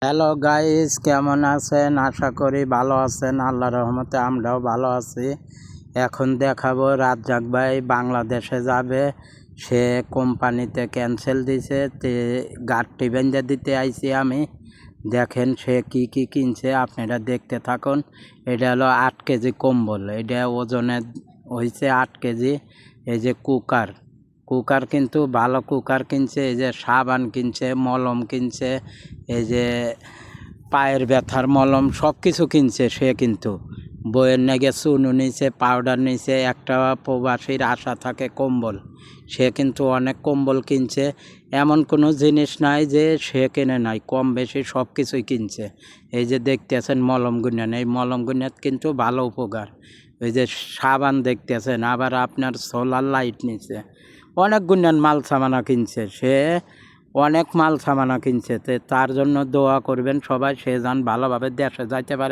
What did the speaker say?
Hello guys, কেমন আছেন? আশা করি ভালো আছেন। আল্লাহর রহমতে আমরাও ভালো আছি। এখন দেখাবো রাজ্জাক ভাই বাংলাদেশে যাবে, সে কোম্পানিতে ক্যান্সেল দিছে, তে গাড়ি বেঁধে দিতে আইছি আমি। দেখেন সে কি কি কিনছে, আপনারা দেখতে থাকুন। এটা হলো 8 কেজি কম্বল, এটা ওজনে হয়েছে 8 কেজি। এই যে কুকার কিন্তু ভালো কুকার কিনছে, এই যে সাবান কিনছে, মলম কিনছে, এই যে পায়ের ব্যথার মলম, সব কিছু কিনছে সে। কিন্তু বইয়ের নেগে চুনু নিছে, পাউডার নিছে। একটা প্রবাসীর আশা থাকে কম্বল, সে কিন্তু অনেক কম্বল কিনছে। এমন কোনো জিনিস নাই যে সে কেনে নাই, কম বেশি সব কিছুই কিনছে। এই যে দেখতেছেন মলম গুনিয়ান, এই মলম গুনিয়াত কিন্তু ভালো উপকার। ওই যে সাবান দেখতেছেন, আবার আপনার সোলার লাইট নিছে, অনেক গুনিয়ান মাল সামানা কিনছে সে, অনেক মাল সামানা কিনছে। তার জন্য দোয়া করবেন সবাই, সে যেন ভালোভাবে দেশে যাইতে পারে।